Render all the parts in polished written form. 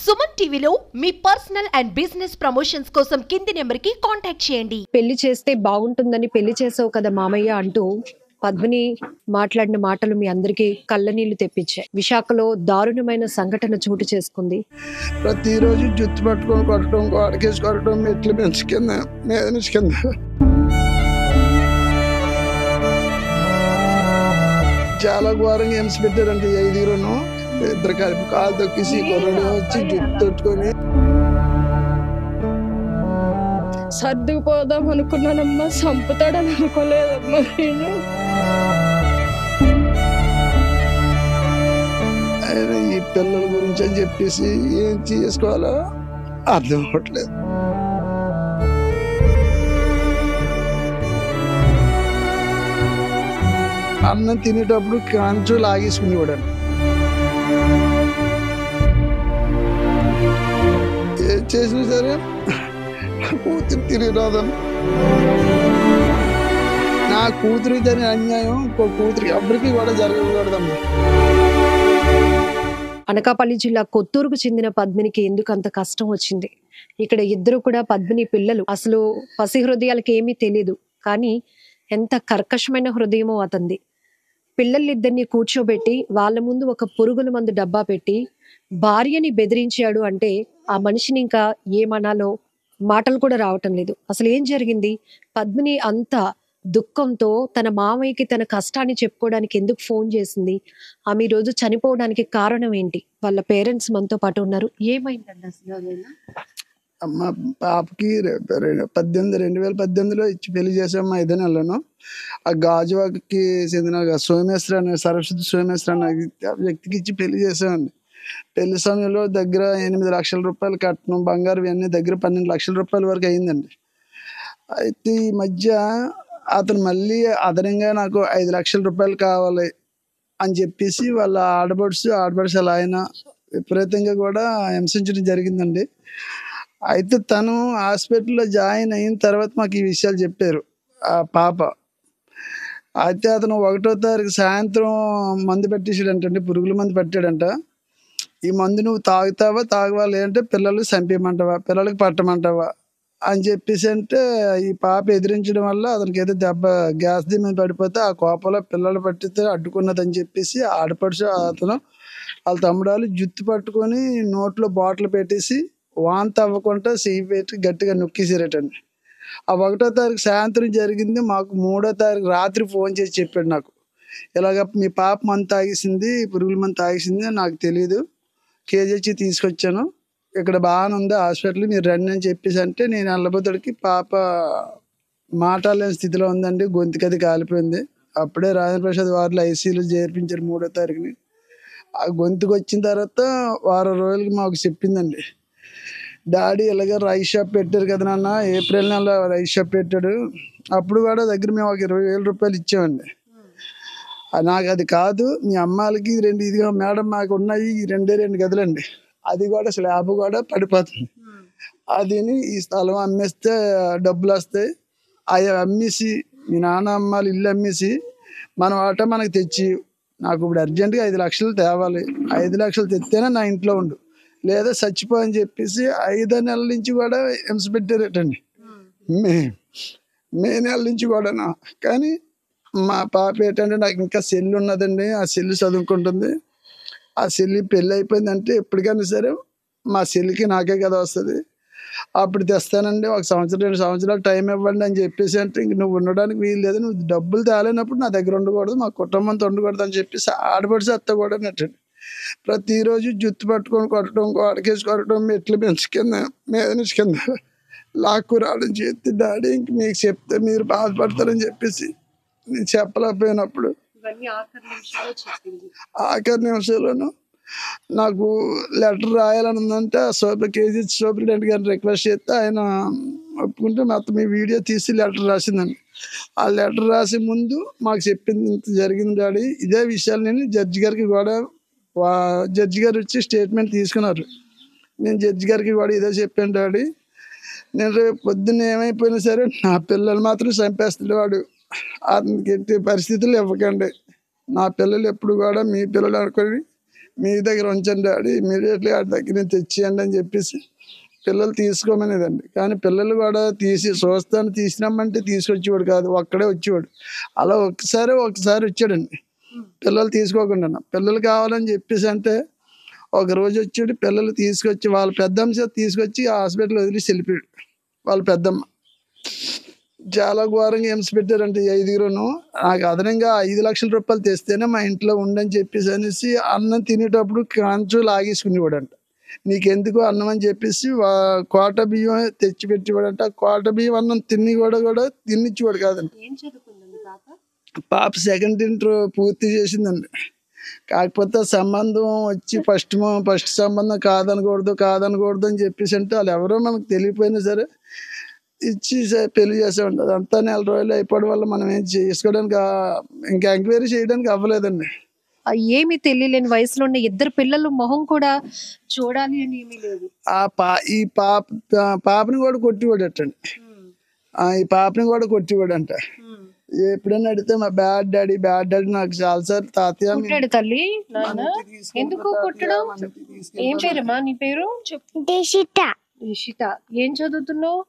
సుమన్ టీవీలో మీ personal and business promotions కోసం కింది నెంబర్కి కాంటాక్ట్ చేయండి. పెళ్లి చేస్తే బాగుంటుందని పెళ్లి చేసావు కదా మామయ్య అంటూ పద్మిని మాట్లాడిన మాటలు మీ అందరికీ కళ్ళనీళ్లు తెప్పించాయి. విశాఖలో దారుణమైన సంఘటన చోటు చేసుకుంది. ప్రతిరోజు జుత్తు పట్టుకొని కొట్టడం, గోడకేసి కొట్టడం, మెట్లు పెంచు కింద మీద నుంచి కింద చాలా ఘోరంగా హింస పెట్టారంటే 5 ఇద్దరు కలిపి కాలు తొక్కేసి కొరడు వచ్చి జుట్టు తొట్టుకొని సర్దుకుపోదాం అనుకున్నానమ్మా, చంపుతాడని అనుకోలేదమ్మా నేను. ఆయన ఈ పిల్లల గురించి అని చెప్పేసి ఏం చేసుకోవాలో అర్థం అవ్వట్లేదు. అన్నం తినేటప్పుడు కంచు లాగేసుకునేవాడు. ఏం చేసినా సరే కూతురు తిరిగి రాదని, నా కూతురికి జరిగిన అన్యాయం ఇంకో కూతురికి ఎవరికి కూడా జరగకూడదమ్మా. అనకాపల్లి జిల్లా కొత్తూరుకు చెందిన పద్మినికి ఎందుకు అంత కష్టం వచ్చింది? ఇక్కడ ఇద్దరు కూడా పద్మిని పిల్లలు. అసలు పసి హృదయాలకి ఏమీ తెలియదు, కానీ ఎంత కర్కశమైన హృదయమో అతంది. పిల్లలిద్దరిని కూర్చోబెట్టి వాళ్ళ ముందు ఒక పురుగుల మందు డబ్బా పెట్టి భార్యని బెదిరించాడు అంటే ఆ మనిషిని ఇంకా ఏమనాలో మాటలు కూడా రావటం లేదు. అసలు ఏం జరిగింది? పద్మిని అంత దుఃఖంతో తన మామయ్యకి తన కష్టాన్ని చెప్పుకోవడానికి ఎందుకు ఫోన్ చేసింది? ఆమె ఈ రోజు చనిపోవడానికి కారణం ఏంటి? వాళ్ళ పేరెంట్స్ మనతో పాటు ఉన్నారు. ఏమైందండి అసలు? అమ్మ పాపకి 2018లో ఇచ్చి పెళ్లి చేసాము. 5 నెలలను ఆ గాజువాకి చెందిన సోమేశ్వర అనే సరస్వతి సోమేశ్వర అనే వ్యక్తికి ఇచ్చి పెళ్లి చేసామండి. పెళ్లి సమయంలో దగ్గర 8 లక్షల రూపాయలు కట్నం, బంగారు ఇవన్నీ దగ్గర 12 లక్షల రూపాయల వరకు అయిందండి. అయితే ఈ మధ్య అతను మళ్ళీ అదనంగా నాకు 5 లక్షల రూపాయలు కావాలి అని చెప్పేసి వాళ్ళ ఆడబడుచు అలా ఆయన విపరీతంగా కూడా హింసించడం జరిగిందండి. అయితే తను హాస్పిటల్లో జాయిన్ అయిన తర్వాత మాకు ఈ విషయాలు చెప్పారు ఆ పాప. అయితే అతను 1వ తారీఖు సాయంత్రం మందు పెట్టేసాడంటండి, పురుగుల మందు పెట్టాడంట. ఈ మందు నువ్వు తాగవా లేదంటే పిల్లలు చంపేయమంటావా, పిల్లలకి పట్టమంటావా అని చెప్పేసి అంటే ఈ పాప ఎదిరించడం వల్ల అతనికి ఏదో గ్యాస్ మీద పడిపోతే ఆ కోపంలో పిల్లలు పట్టితే అడ్డుకున్నదని చెప్పేసి ఆడపడుచు అతను వాళ్ళ తమ్ముడాలు జుత్తు పట్టుకొని నోట్లో బాటిల్ పెట్టేసి వాంతి అవ్వకుండా చెయ్యి పెట్టి గట్టిగా నొక్కేసారటండి. ఆ 1వ తారీఖు సాయంత్రం జరిగింది. మాకు 3వ తారీఖు రాత్రి ఫోన్ చేసి చెప్పాడు నాకు, ఇలాగ మీ పాప మందు తాగేసింది, పురుగుల మందు తాగేసింది, నాకు తెలియదు, కేజీహెచ్ తీసుకొచ్చాను, ఇక్కడ బాగానే ఉంది హాస్పిటల్, మీరు రండి అని చెప్పేసి అంటే నేను వెళ్ళబోతుడికి పాప మాట్లాడలేని స్థితిలో ఉందండి, గొంతుకది కాలిపోయింది. అప్పుడే రాజేంద్ర ప్రసాద్ వారిలో ఐసీయూలో చేర్పించారు 3వ తారీఖుని. ఆ గొంతుకు వచ్చిన తర్వాత వారం రోజులకి మాకు చెప్పిందండి, డాడీ ఇలాగ రైస్ షాప్ పెట్టారు కదా నాన్న, ఏప్రిల్ నెల రైస్ షాప్ పెట్టాడు, అప్పుడు కూడా దగ్గర మేము ఒక 20,000 రూపాయలు ఇచ్చామండి. నాకు అది కాదు, మీ అమ్మాలకి 2 ఇదిగా మేడం మాకు ఉన్నాయి 2 గదులండి, అది కూడా స్లాబ్ కూడా పడిపోతుంది, అదిని ఈ స్థలం అమ్మేస్తే డబ్బులు వస్తాయి, అవి అమ్మేసి మీ నాన్న అమ్మాలి ఇల్లు అమ్మేసి మన ఆట మనకు తెచ్చి నాకు ఇప్పుడు అర్జెంటుగా 5 లక్షలు తేవాలి, 5 లక్షలు తెస్తేనే నా ఇంట్లో ఉండు, లేదా చచ్చిపోని చెప్పేసి 5 నెలల నుంచి కూడా హింస పెట్టారటండి. మే నెల నుంచి కూడానా. కానీ మా పాప ఏంటంటే నాకు ఇంకా సెల్ ఉన్నదండి, ఆ సెల్ చదువుకుంటుంది. ఆ సెల్ పెళ్ళి అయిపోయిందంటే ఎప్పటికైనా సరే మా సెల్కి నాకే కదా వస్తుంది, అప్పుడు తెస్తానండి, 1 సంవత్సరం 2 సంవత్సరాలు టైం ఇవ్వండి అని చెప్పేసి అంటే ఇంక నువ్వు ఉండడానికి వీలు లేదు, నువ్వు డబ్బులు తేలేనప్పుడు నా దగ్గర ఉండకూడదు, మా కుటుంబంతో ఉండకూడదు అని చెప్పేసి ఆడపడిసి అత్త కూడా నెట్టండి. ప్రతిరోజు జుత్తు పట్టుకొని కొట్టడం, గోడకేసి కొట్టడం, మెట్లు పెంచు కింద మీద నుంచి కింద లాక్కు రావడం చేస్తే డాడీ ఇంక మీకు చెప్తే మీరు బాధపడతారని చెప్పేసి నేను చెప్పలేకపోయినప్పుడు ఆఖరి నిమిషంలోనూ నాకు లెటర్ రాయాలని ఉందంటే కేజీహెచ్ సూపరింటెండెంట్ గారిని రిక్వెస్ట్ చేస్తే ఆయన ఒప్పుకుంటే మొత్తం మీ వీడియో తీసి లెటర్ రాసిందండి. ఆ లెటర్ రాసే ముందు మాకు చెప్పింది ఇంత జరిగింది డాడీ, ఇదే విషయాలు నేను జడ్జి గారికి కూడా, జడ్జి గారు వచ్చి స్టేట్మెంట్ తీసుకున్నారు, నేను జడ్జి గారికి కూడా ఇదే చెప్పాను డాడీ, నేను రేపు పొద్దున్న ఏమైపోయినా సరే నా పిల్లలు మాత్రం చంపేస్తాడు వాడు, అతనికి ఎట్టి పరిస్థితులు ఇవ్వకండి, నా పిల్లలు ఎప్పుడు కూడా మీ పిల్లలు అనుకొని మీ దగ్గర ఉంచండి డాడీ, ఇమీడియట్లీ వాడి దగ్గర నుంచి తెచ్చియండి అని చెప్పేసి పిల్లలు తీసుకోమనేదండి. కానీ పిల్లలు కూడా చూస్తాను తీసినామంటే తీసుకొచ్చేవాడు కాదు, ఒక్కడే వచ్చేవాడు. అలా ఒకసారి వచ్చాడండి పిల్లలు తీసుకోకుండా. పిల్లలు కావాలని చెప్పేసి అంటే ఒక రోజు వచ్చాడు, పిల్లలు తీసుకొచ్చి వాళ్ళ పెద్దమ్మ చేత తీసుకొచ్చి హాస్పిటల్ వదిలేసి వెళ్ళిపోయాడు. వాళ్ళ పెద్దమ్మ చాలా ఘోరంగా హింస పెట్టారంటే 5గురును. నాకు అదనంగా 5 లక్షల రూపాయలు తెస్తేనే మా ఇంట్లో ఉండని చెప్పేసి అనేసి అన్నం తినేటప్పుడు కంచు లాగేసుకునేవాడంట. నీకెందుకు అన్నం అని చెప్పేసి కోట బియ్యం తెచ్చి పెట్టేవాడంట. కోట బియ్యం అన్నం కూడా తినిచ్చేవాడు కాదండి. పాప సెకండ్ ఇంటర్ పూర్తి చేసిందండి. కాకపోతే సంబంధం వచ్చి ఫస్ట్ సంబంధం కాదనకూడదు అని చెప్పేసి అంటే వాళ్ళు ఎవరో మనకు తెలియపోయినా సరే ఇచ్చి పెళ్లి చేసామండి. అదంతా 4 రోజులు అయిపోవడం వల్ల మనం ఏం చేసుకోవడానికి ఇంకా ఎంక్వైరీ చేయడానికి అవ్వలేదండి. ఏమి తెలియలేని వయసులో ఉన్న 2 పిల్లలు మొహం కూడా చూడాలి అని ఏమీ లేదు. ఈ పాపని కూడా కొట్టివాడటండి. ఈ పాపని కూడా కొట్టివాడంట. ఎప్పుడైనా అడిగితే మా బ్యాడ్ డాడీ నాకు చాలాసార్లు తాతయ్య తల్లి ఎందుకు కొట్టడం. ఏం పేరమ్మా నీ పేరు? రిషిత. ఏం చదువుతున్నావు?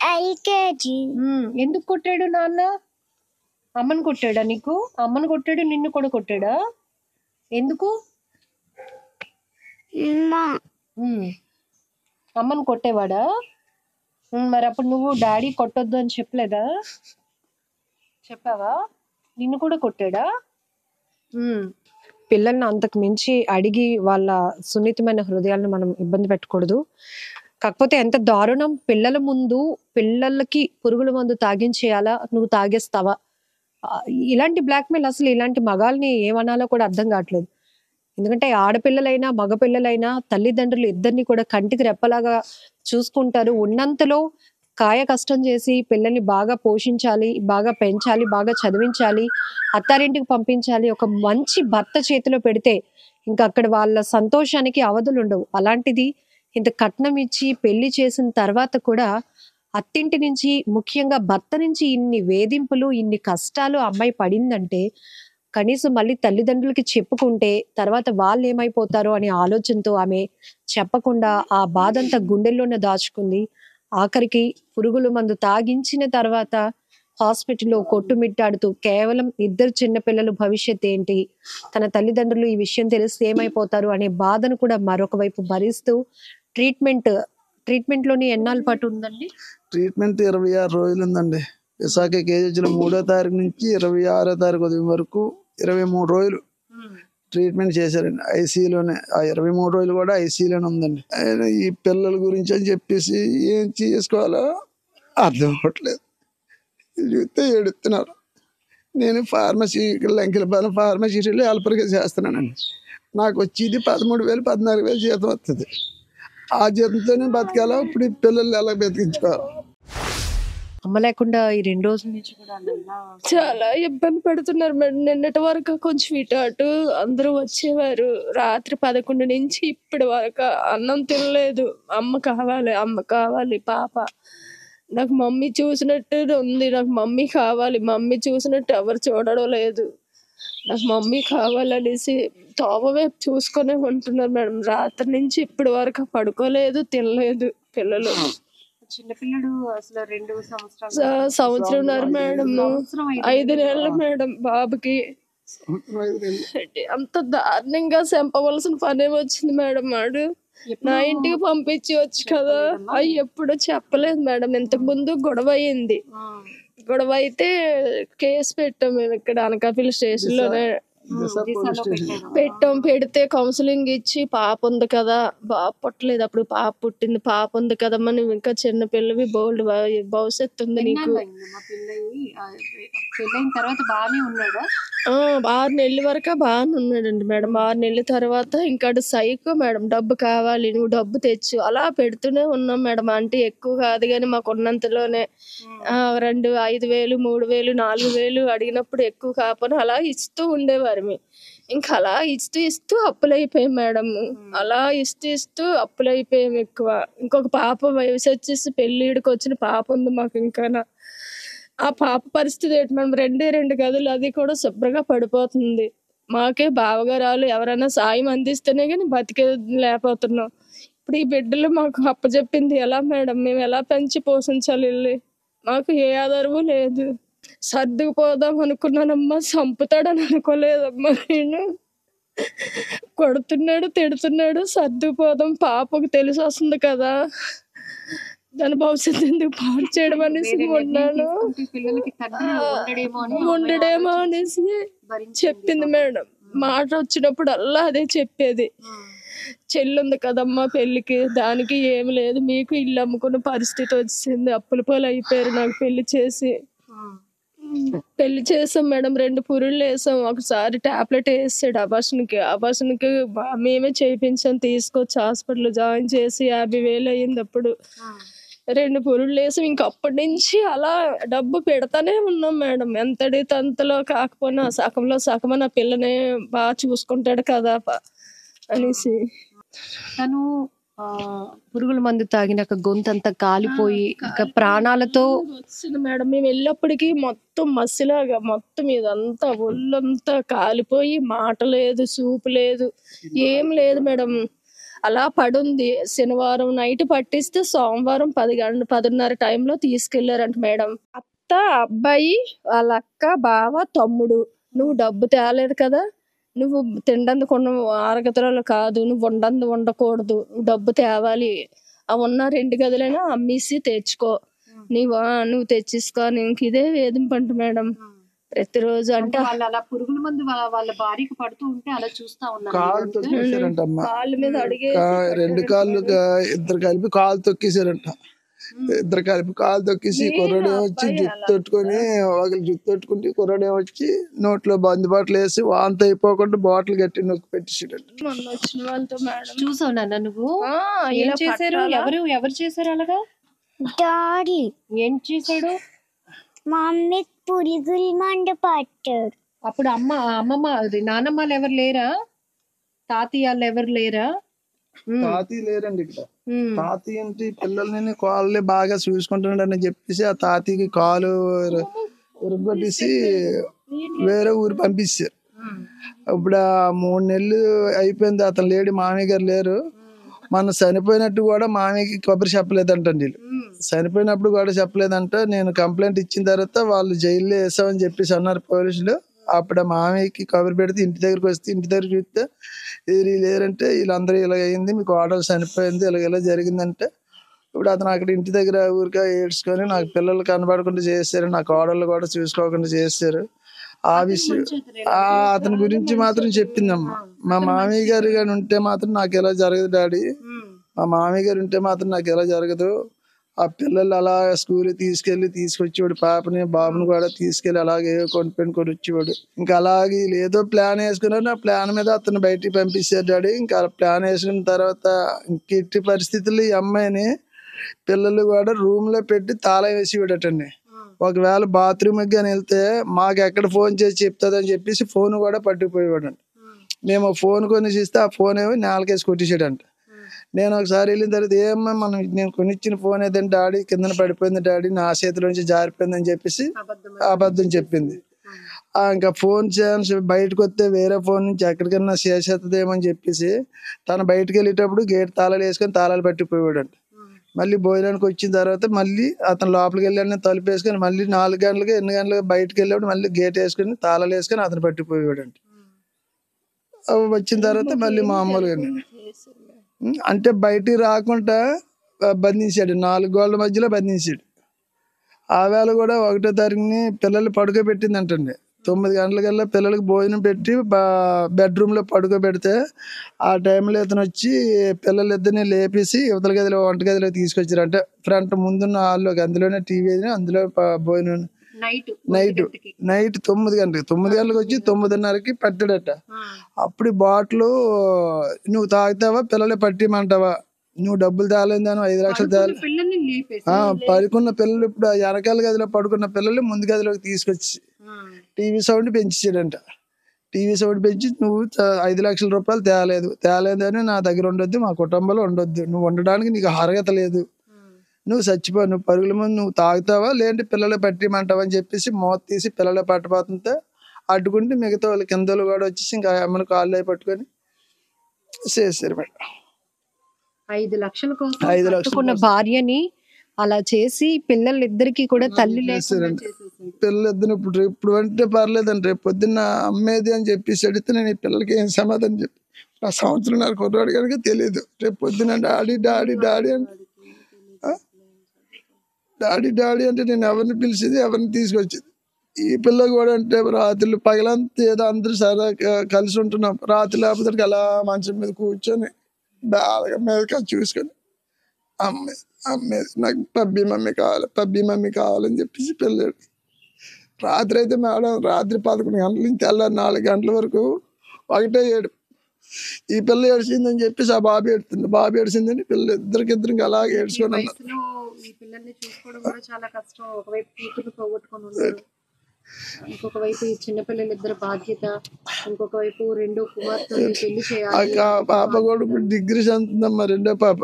ఎల్కేజీ. ఎందుకు కొట్టాడు నాన్న? అమ్మని కొట్టాడా నీకు? అమ్మని కొట్టాడు, నిన్ను కూడా కొట్టాడా? ఎందుకు? అమ్మని కొట్టేవాడా? మరి అప్పుడు నువ్వు డాడీ కొట్టొద్దు అని చెప్పలేదా? చెప్పావా? నిన్ను కూడా కొట్టాడా? పిల్లల్ని అంతకు మించి అడిగి వాళ్ళ సున్నితమైన హృదయాలను మనం ఇబ్బంది పెట్టకూడదు. కాకపోతే ఎంత దారుణం, పిల్లల ముందు పిల్లలకి పురుగుల మందు తాగించేయాలా, నువ్వు తాగేస్తావా? ఇలాంటి బ్లాక్మెయిల్ అసలు ఇలాంటి మగాల్ని ఏమనాలో కూడా అర్థం కావట్లేదు. ఎందుకంటే ఆడపిల్లలైనా మగపిల్లలైనా తల్లిదండ్రులు ఇద్దరిని కూడా కంటికి రెప్పలాగా చూసుకుంటారు. ఉన్నంతలో కాయ కష్టం చేసి పిల్లల్ని బాగా పోషించాలి, బాగా పెంచాలి, బాగా చదివించాలి, అత్తారింటికి పంపించాలి. ఒక మంచి భర్త చేతిలో పెడితే ఇంకా అక్కడ వాళ్ళ సంతోషానికి అవధులు ఉండవు. అలాంటిది ఇంత కట్నం ఇచ్చి పెళ్లి చేసిన తర్వాత కూడా అత్తింటి నుంచి, ముఖ్యంగా భర్త నుంచి ఇన్ని వేధింపులు, ఇన్ని కష్టాలు అమ్మాయి పడిందంటే కనీసం మళ్ళీ తల్లిదండ్రులకి చెప్పుకుంటే తర్వాత వాళ్ళు ఏమైపోతారో అనే ఆలోచనతో ఆమె చెప్పకుండా ఆ బాధంతా గుండెల్లోనే దాచుకుంది. ఆఖరికి పురుగుల మందు తాగించిన తర్వాత హాస్పిటల్లో కొట్టుమిట్టాడుతూ కేవలం 2 చిన్నపిల్లలు భవిష్యత్ ఏంటి, తన తల్లిదండ్రులు ఈ విషయం తెలిస్తే ఏమైపోతారు అనే బాధను కూడా మరొక వైపు భరిస్తూ ట్రీట్మెంట్ లోని ఎన్నాళ్ళ పాటు ఉందండి? ట్రీట్మెంట్ 26 రోజులు ఉందండి. విశాఖ కేజీలో 3వ తారీఖు నుంచి 26వ తారీఖు ఉదయం వరకు 23 రోజులు ట్రీట్మెంట్ చేశారండి ఐసీయూలోనే. ఆ 23 రోజులు కూడా ఐసీయూలోనే ఉందండి. ఈ పిల్లల గురించి అని చెప్పేసి ఏం చేసుకోవాలో అర్థం అవ్వట్లేదు. చూస్తే ఏడుస్తున్నారు. నేను ఫార్మసీ లంకెలపాలెం ఫార్మసీలో హెల్పర్గా చేస్తున్నానండి. నాకు వచ్చేది 13,000 14,000 జీతం వస్తుంది. ఆ జీతంతోనే బతకాలా. ఇప్పుడు ఈ పిల్లలు ఎలా బతికించుకోవాలి? అమ్మ లేకుండా ఈ 2 రోజుల నుంచి కూడా చాలా ఇబ్బంది పెడుతున్నారు మేడం. నిన్నటి వరకు కొంచెం ఇటు అటు అందరూ వచ్చేవారు. రాత్రి 11 నుంచి ఇప్పటి వరకు అన్నం తినలేదు. అమ్మ కావాలి పాప. నాకు మమ్మీ చూసినట్టు ఉంది. నాకు మమ్మీ కావాలి. మమ్మీ చూసినట్టు ఎవరు చూడడం లేదు. నాకు మమ్మీ కావాలనేసి తోవవైపు చూసుకునే ఉంటున్నారు మేడం. రాత్రి నుంచి ఇప్పటి వరకు పడుకోలేదు, తినలేదు. పిల్లలు చిన్నపిల్లడు అసలు 2 సంవత్సరంన్నర మేడం, 5 నెలలు మేడం బాబుకి. అంత దారుణంగా చంపవలసిన పనే వచ్చింది మేడం. వాడు నా ఇంటికి పంపించవచ్చు కదా, అవి ఎప్పుడూ చెప్పలేదు మేడం. ఇంతకు ముందు గొడవ అయింది. గొడవ అయితే కేసు పెట్టాం మేము ఇక్కడ అనకాపల్లి స్టేషన్ లోనే పెడితే కౌన్సిలింగ్ ఇచ్చి పాప ఉంది కదా, బాబు పుట్టలేదు అప్పుడు, పాప పుట్టింది, పాప ఉంది కదా, మనం ఇంకా చిన్న పిల్లవి, బోల్డ్ భవిష్యత్తు ఉంది నీకు. 6 నెలల వరకు బాగానే ఉన్నాడండి మేడం. 6 నెలల తర్వాత ఇంకా సైకో మేడం, డబ్బు కావాలి, నువ్వు డబ్బు తెచ్చు, అలా పెడుతూనే ఉన్నాం మేడం. అంటే ఎక్కువ కాదు కానీ మాకు ఉన్నంతలోనే 2, 5,000, 3,000, 4,000 అడిగినప్పుడు ఎక్కువ కాకపోయినా అలా ఇస్తూ ఉండేవారు. ఇంకా అలా ఇస్తూ అప్పులైపోయాం మేడం. అలా ఇస్తూ అప్పులైపోయాం ఎక్కువ. ఇంకొక పాప వయసు వచ్చేసి పెళ్ళిడికి వచ్చిన పాప ఉంది మాకు. ఇంకా ఆ పాప పరిస్థితి ఏంటి మేడం? 2 గదులు, అది కూడా శుభ్రంగా పడిపోతుంది. మాకే బావగారాలు ఎవరైనా సాయం అందిస్తేనే కానీ బతికే లేకపోతున్నాం. ఇప్పుడు ఈ బిడ్డలు మాకు అప్పచెప్పింది ఎలా మేడం? మేము ఎలా పెంచి పోషించాలి వీళ్ళని? మాకు ఏ ఆధారము లేదు. సర్దుకుపోదాం అనుకున్నానమ్మా, చంపుతాడని అనుకోలేదమ్మా నేను. కొడుతున్నాడు, తిడుతున్నాడు, సర్దుకుపోదాం, పాపకు తెలిసి వస్తుంది కదా, దాని భవిష్యత్తు ఎందుకు పాడు చేయడం అనేసి ఉన్నాను. ఉండడేమో అనేసి చెప్పింది మేడం. మాట వచ్చినప్పుడు అల్లా అదే చెప్పేది. చెల్లుంది కదమ్మా పెళ్లికి, దానికి ఏమి లేదు, మీకు ఇల్లు అమ్ముకున్న పరిస్థితి వచ్చింది, అప్పుల పాలు అయిపోయారు నాకు పెళ్లి చేసి. పెళ్లి చేసాం మేడం, 2 పురుళ్ళు వేసాం. ఒకసారి టాబ్లెట్ వేసాడు అబార్షన్కి మేమే చేయించాం, తీసుకొచ్చి హాస్పిటల్ జాయిన్ చేసి 50,000 అయ్యింది. అప్పుడు 2 పురుళ్ళు వేసాం. ఇంక అప్పటి నుంచి అలా డబ్బు పెడతానే ఉన్నాం మేడం. ఎంతటి తంతలో కాకపోయినా సగంలో సగం నా పిల్లని బాగా చూసుకుంటాడు కదా అనేసి. తను పురుగుల మందు తాగినాక గొంతంతా కాలిపోయి ఇంకా ప్రాణాలతో వచ్చింది మేడం. మేము వెళ్ళేప్పటికి మొత్తం మసిలాగా మొత్తం ఇదంతా ఒళ్ళంతా కాలిపోయి, మాట లేదు, చూపు లేదు, ఏం లేదు మేడం. అలా పడుంది. శనివారం నైట్ పట్టిస్తే సోమవారం 10:30 టైంలో తీసుకెళ్లారంట మేడం. అత్త, అబ్బాయి, వాళ్ళ అక్క, బావ, తమ్ముడు, నువ్వు డబ్బు తేలేదు కదా, నువ్వు తిండందుకు ఆరగతరాలు కాదు, నువ్వు ఉండకూడదు, డబ్బు తేవాలి, ఆ ఉన్న 2 గదులైనా అమ్మేసి తెచ్చుకో, నువ్వు తెచ్చిసుకో. ఇంక ఇదే వేధింపంట మేడం ప్రతిరోజు. అంటే అలా పురుగుల మందు వాళ్ళ భార్యకి పడుతూ ఉంటే అలా చూస్తా ఉన్నారు. కాళ్ళు తొక్కేసారంటమ్మా, కాళ్ళ మీద అడిగే 2 కాళ్ళు ఇద్దరు కలిపి కాళ్ళు తొక్కేసారంట. ఇద్దరు కలిపి కాళ్ళు తొక్కేసి కుర్రాడే వచ్చి జుట్టు తొట్టుకొని, ఒకరు జుట్టు తొట్టుకుంటే కుర్రాడే వచ్చి నోట్లో బంది బాటలు వేసి వాంత అయిపోకుండా బాటిల్ గట్టి నొక్కి పెట్టేసాడంట. మొన్న వచ్చిన వాళ్ళతో మేడం చూసావు నాన్న నువ్వు? ఏం ఇలా చేశారు? ఎవరు చేశారు అలాగా? డాడీ ఏం చేశాడు? మమ్మీ పురుగుల మందు పట్టాడు. అప్పుడు అమ్మమ్మ నానమ్మలు ఎవరు లేరా? తాతయ్యాళ్ళు ఎవరు లేరా? తాతయ్య లేరండి ఇక్కడ. తాతయ్య ఏంటి పిల్లల్ని కాళ్ళని బాగా చూసుకుంటున్నాడు అని చెప్పేసి ఆ తాతయ్యకి కాలు ఉరగొట్టేసి వేరే ఊరు పంపించారు. ఇప్పుడు 3 నెలలు అయిపోయింది, అతను లేడు, మామయ్య గారు లేరు. మన చనిపోయినట్టు కూడా మామయ్యకి కొబ్బరి చెప్పలేదంట. వీళ్ళు చనిపోయినప్పుడు కూడా చెప్పలేదంట. నేను కంప్లైంట్ ఇచ్చిన తర్వాత వాళ్ళు జైల్లో వేసామని చెప్పేసి అన్నారు పోలీసులు. అప్పుడు మామయ్యకి కబురు పెడితే ఇంటి దగ్గరికి వస్తే ఇంటి దగ్గర చూస్తే వీళ్ళు లేరంటే, వీళ్ళందరూ ఇలా అయింది, మీకు ఆర్డర్ చనిపోయింది, ఇలా జరిగిందంటే, ఇప్పుడు అతను అక్కడ ఇంటి దగ్గర ఊరికే ఏడ్చుకొని నాకు పిల్లలు కనబడకుండా చేశారు, నాకు ఆర్డర్లు కూడా చూసుకోకుండా చేశారు. ఆ విషయం అతని గురించి మాత్రం చెప్పిందమ్మా. మా మామయ్య గారు కానీ ఉంటే మాత్రం నాకు ఎలా జరగదు డాడీ, మా మామయ్య గారు ఉంటే మాత్రం నాకు ఎలా జరగదు. ఆ పిల్లలు అలా స్కూల్ తీసుకొచ్చేవాడు, పాపని బాబుని కూడా తీసుకెళ్ళి అలాగే కొని వచ్చేవాడు. ఇంకా అలాగే ఏదో ప్లాన్ వేసుకున్నాడు. ఆ ప్లాన్ మీద అతను బయటికి పంపించారు డాడీ. ఇంకా ప్లాన్ వేసుకున్న తర్వాత ఇంకెట్టి పరిస్థితుల్లో ఈ అమ్మాయిని పిల్లలు కూడా రూమ్ లో పెట్టి తాళం వేసేవాడటండి. ఒకవేళ బాత్రూమ్ కానీ వెళ్తే మాకు ఎక్కడ ఫోన్ చేసి చెప్తుందని చెప్పేసి ఫోన్ కూడా పట్టుకుపోయేవాడంట. మేము ఫోన్ కొనేసి ఇస్తే ఆ ఫోన్ ఏమో నేలకేసి కొట్టేసాడంట. నేను ఒకసారి వెళ్ళిన తర్వాత ఏమన్నా నేను కొనిచ్చిన ఫోన్ ఏదంటే డాడీ కిందన పడిపోయింది డాడీ, నా చేతిలో నుంచి జారిపోయిందని చెప్పేసి అబద్ధం చెప్పింది. ఇంకా ఫోన్ ఛాన్స్ బయటకు వస్తే వేరే ఫోన్ నుంచి ఎక్కడికన్నా చేసేస్తుందేమని చెప్పేసి తను బయటకు వెళ్ళేటప్పుడు గేట్ తాళాలు వేసుకొని తాళాలు పట్టిపోయాడంట. మళ్ళీ భోజనానికి వచ్చిన తర్వాత మళ్ళీ అతను లోపలికి వెళ్ళాలని తలుపు వేసుకొని మళ్ళీ 4 గంటలకి ఎన్ని గంటలకు బయటకు వెళ్ళేప్పుడు మళ్ళీ గేట్ వేసుకొని తాళాలు వేసుకొని అతను పట్టిపోయాడంట. వచ్చిన తర్వాత మళ్ళీ మామూలుగా అంటే బయటికి రాకుండా బంధించాడు, 4 గోళ్ళ మధ్యలో బంధించాడు. ఆ వేళ కూడా 1వ తారీఖుని పిల్లలు పడుకోబెట్టిందంటండి. 9 గంటలకల్లా పిల్లలకి భోజనం పెట్టి బెడ్రూమ్లో పడుకోబెడితే ఆ టైంలో ఇతను వచ్చి పిల్లలిద్దరిని లేపేసి యువతల గదిలో వంట గదిలో తీసుకొచ్చారు. అంటే ఫ్రంట్ ముందున్న హాల్లోకి, అందులోనే టీవీ, అందులో భోజనం. నైట్ 9 గంటలకు వచ్చి 9:30కి పట్టాడట. అప్పుడు బాటిల్ నువ్వు తాగుతావా, పిల్లలే పట్టిమంటావా, నువ్వు డబ్బులు తేలేదాను 5 లక్షలు తేలే. పడుకున్న పిల్లలు ఇప్పుడు వెనకాల గదిలో పడుకున్న పిల్లలు ముందు గదిలోకి తీసుకొచ్చి టీవీ సౌండ్ పెంచాడంట. టీవీ సౌండ్ పెంచి నువ్వు 5 లక్షల రూపాయలు తేలేదని నా దగ్గర ఉండొద్దు, మా కుటుంబంలో ఉండొద్దు, నువ్వు ఉండడానికి నీకు అర్హత లేదు, నువ్వు చచ్చిపో, నువ్వు పరుగుల ముందు నువ్వు తాగుతావా లేదంటే పిల్లలు పట్టిమంటావా అని చెప్పేసి మోత తీసి పిల్లలు పట్టబోతుంటే అడ్డుకుంటే మిగతా వాళ్ళు కింద వాళ్ళు కూడా వచ్చేసి ఇంకా అమ్మని కాళ్ళు అయి పట్టుకొని చేశారు మేడం. 5 లక్షల కోసం 5 లక్షల కట్టుకున్న కోసం. భార్యని అలా చేసి పిల్లలిద్దరికి కూడా తల్లి లేకుండా చేశారండి. చేసేసాడు. పిల్లలిద్దరు ఇప్పుడు అంటే పర్లేదండి, రేపు పొద్దున్న అమ్మేది అని చెప్పేసి అడిగితే నేను ఈ పిల్లలకి ఏం సమాధానం చెప్పి నా సంవత్సరంన్నర కుర్రాడు కనుక తెలియదు. రేపు పొద్దున డాడీ డాడీ డాడీ అంటే డాడీ డాడీ అంటే నేను ఎవరిని పిలిచేది ఎవరిని తీసుకొచ్చేది. ఈ పిల్ల కూడా అంటే రాత్రులు పగలంతా ఏదో అందరూ సరదా కలిసి ఉంటున్నాం, రాత్రి లేకపోతే అలా మంచం మీద కూర్చొని బాగా మీద చూసుకొని అమ్మేది అమ్మేది నాకు పబ్బీ మమ్మీ కావాలని చెప్పేసి పిల్లడు. రాత్రి అయితే మేడం రాత్రి 11 గంటల నుంచి తెల్లారి 4 గంటల వరకు ఒకటే ఏడు. ఈ పిల్ల ఏడిచిందని చెప్పేసి ఆ బాబు ఏడుతుంది, బాబు ఏడిచిందని పిల్లలు ఇద్దరికి అలాగే ఏడ్చుకొని ఉన్నారు. వయసులో ఈ పిల్లల్ని చూసుకోవడం కూడా చాలా కష్టం. ఒకవైపు కూతురు పోగొట్టుకొని ఉన్నారు, ఇంకొక వైపు ఈ చిన్నపిల్లలు ఇద్దరు బాధ్యత, ఇంకొక వైపు రెండో కుమార్తెని పెళ్లి చేయాలి. పాప కూడా ఇప్పుడు డిగ్రీ చదువుతుందమ్మా, రెండో పాప.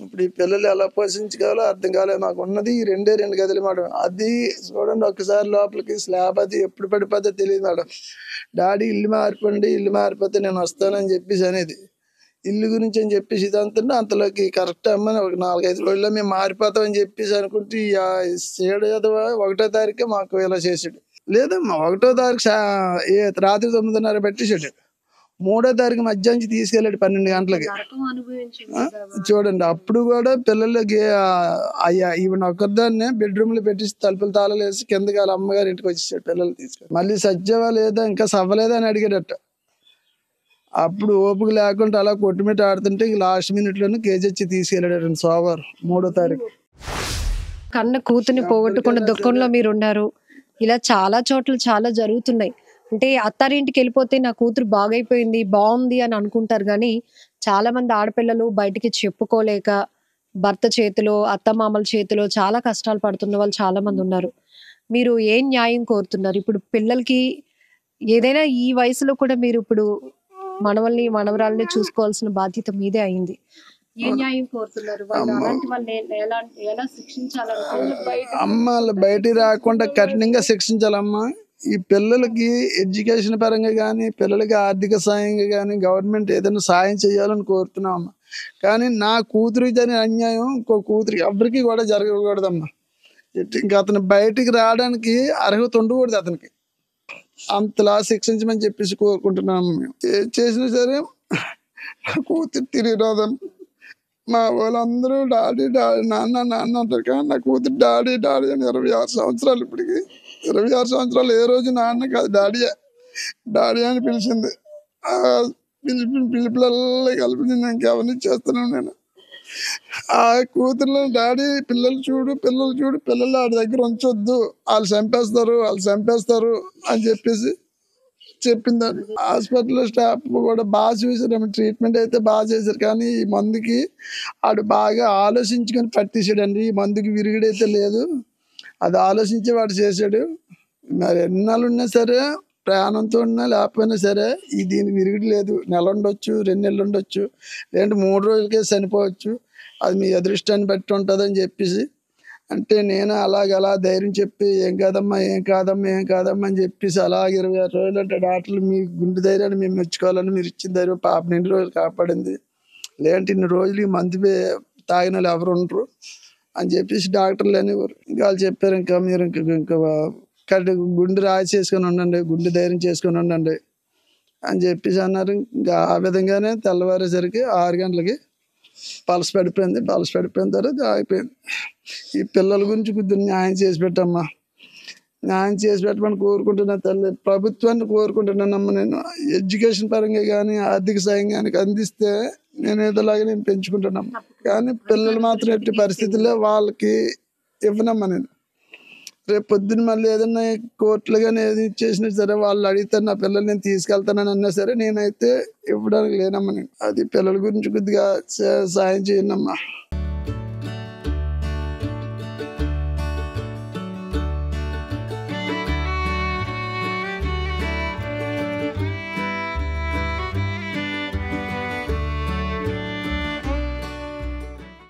ఇప్పుడు ఈ పిల్లలు ఎలా పోషించుకోవాలో అర్థం కాలేదు. నాకు ఉన్నది ఈ 2 గదులు మేడం. అది చూడండి ఒక్కసారి లోపలికి స్లాబ్ అది ఎప్పుడు పడిపోతే తెలియదు మేడం. డాడీ ఇల్లు మారిపోతే నేను వస్తానని చెప్పేసి అనేది ఇల్లు గురించి అని చెప్పేసి ఇదంతా అంతలోకి కరెక్ట్ అమ్మని ఒక 4-5 రోజుల్లో మేము మారిపోతామని చెప్పేసి అనుకుంటే 1వ తారీఖు మాకు ఇలా చేసాడు. లేదమ్మా 1వ తారీఖు రాత్రి 9:30 పెట్టేసాడు. 3వ తారీఖు మధ్యాహ్నం తీసుకెళ్ళాడు 12 గంటలకి. చూడండి అప్పుడు కూడా పిల్లలకి అయ్యా ఈవెన్ ఒక్కదాన్నే బెడ్రూమ్ లో పెట్టేసి తలుపులు తాళాలు వేసి కిందకి వాళ్ళ అమ్మగారి ఇంటికి వచ్చేసాడు పిల్లలు తీసుకొని. మళ్ళీ సజ్జవా లేదా ఇంకా సవ్వలేదా అని అడిగాడట. అప్పుడు ఓపిక లేకుండా అలా కొట్టుమిట్ట ఆడుతుంటే లాస్ట్ మినిట్ లోనే కేజీ తీసుకెళ్ళాడు సోమవారం 3వ తారీఖు. కన్న కూతుర్ని పోగొట్టుకున్న దుఃఖంలో మీరు ఉన్నారు. ఇలా చాలా చోట్ల చాలా జరుగుతున్నాయి. అంటే అత్తారింటికి వెళ్ళిపోతే నా కూతురు బాగైపోయింది బాగుంది అని అనుకుంటారు, కానీ చాలా మంది ఆడపిల్లలు బయటికి చెప్పుకోలేక భర్త చేతిలో అత్తమామల చేతిలో చాలా కష్టాలు పడుతున్న వాళ్ళు చాలా మంది ఉన్నారు. మీరు ఏం న్యాయం కోరుతున్నారు? ఇప్పుడు పిల్లలకి ఏదైనా ఈ వయసులో కూడా మీరు ఇప్పుడు మనవల్ని మనవరాల్ని చూసుకోవాల్సిన బాధ్యత మీదే అయింది. ఏ న్యాయం కోరుతున్నారు? వాళ్ళు అలాంటి వాళ్ళని ఎలా శిక్షించాలనుకుంటున్నారు? అమ్మ వాళ్ళు బయటికి రాకుండా కఠినంగా శిక్షించాలమ్మా. ఈ పిల్లలకి ఎడ్యుకేషన్ పరంగా కానీ పిల్లలకి ఆర్థిక సాయంగా కానీ గవర్నమెంట్ ఏదైనా సాయం చేయాలని కోరుతున్నాం అమ్మా. కానీ నా కూతురికి జరిగిన అన్యాయం ఇంకో కూతురికి ఎవరికి కూడా జరగకూడదమ్మా. ఇంకా అతను బయటికి రావడానికి అర్హత ఉండకూడదు అతనికి. అంతలా శిక్షించమని చెప్పేసి కోరుకుంటున్నాము. మేము ఏం చేసినా సరే నా కూతురు తిరిగి రాదమ్మా. మా వాళ్ళందరూ డాడీ డాడీ నాన్న అంటారు, కానీ నా కూతురు డాడీ అని 26 సంవత్సరాలు. ఇప్పటికి 26 సంవత్సరాలు ఏ రోజు నాన్న కాదు డాడీ అని పిలిచింది. పిలుపులల్లో కలిపి నేను ఇంకెవరిని చేస్తున్నాను నేను. ఆ కూతుర్లో డాడీ పిల్లలు చూడు పిల్లలు ఆడి దగ్గర ఉంచొద్దు, వాళ్ళు చంపేస్తారు అని చెప్పేసి చెప్పిందండి. హాస్పిటల్లో స్టాఫ్ కూడా బాగా చూసారు, ట్రీట్మెంట్ అయితే బాగా చేశారు. కానీ ఈ మందుకి ఆడు బాగా ఆలోచించుకొని పట్టేసాడండి. ఈ మందుకి విరుగుడైతే లేదు, అది ఆలోచించి వాడు చేశాడు. మరి ఎన్నాళ్ళు ఉన్నా సరే ప్రాణంతో ఉన్నా లేకపోయినా సరే దీనికి విరుగుడు లేదు. నెల ఉండొచ్చు, 2 నెలలు ఉండొచ్చు, లేదంటే 3 రోజులకే చనిపోవచ్చు. అది మీ అదృష్టాన్ని బట్టి ఉంటుందని చెప్పేసి అంటే నేను అలా ధైర్యం చెప్పి ఏం కాదమ్మా అని చెప్పేసి అలాగే 26 రోజులు అంటే డాక్టర్లు మీ గుండె ధైర్యాన్ని మేము మెచ్చుకోవాలని మీరు ఇచ్చిన ధైర్యం పాపని 2 రోజులు కాపాడింది. లేదంటే ఇన్ని రోజులు ఈ మందు తాగిన వాళ్ళు ఎవరు ఉండరు అని చెప్పేసి డాక్టర్లు అనేవారు. ఇంకా వాళ్ళు చెప్పారు, ఇంకా మీరు ఇంకా గుండె రాయి చేసుకొని ఉండండి, గుండె ధైర్యం చేసుకొని ఉండండి అని చెప్పేసి అన్నారు. ఇంకా ఆ విధంగానే తెల్లవారేసరికి 6 గంటలకి పల్స్ పడిపోయిన తర్వాత ఆగిపోయింది. ఈ పిల్లల గురించి కొద్దిగా న్యాయం చేసి పెట్టమ్మా, న్యాయం చేసి పెట్టమని కోరుకుంటున్నా తల్లి. ప్రభుత్వాన్ని కోరుకుంటున్నానమ్మా. నేను ఎడ్యుకేషన్ పరంగా కానీ ఆర్థిక సాయం కానీ అందిస్తే నేను ఏదోలాగా నేను పెంచుకుంటున్నాను. కానీ పిల్లలు మాత్రం ఎట్టి పరిస్థితుల్లో వాళ్ళకి ఇవ్వనమ్మా. నేను రేపు పొద్దున్న మళ్ళీ ఏదన్నా కోర్టులు కానీ ఏది చేసినా సరే వాళ్ళు అడిగితే నా పిల్లలు నేను తీసుకెళ్తానని అన్నా సరే నేనైతే ఇవ్వడానికి లేనమ్మా. నేను అది పిల్లల గురించి కొద్దిగా సాయం చేయనమ్మా.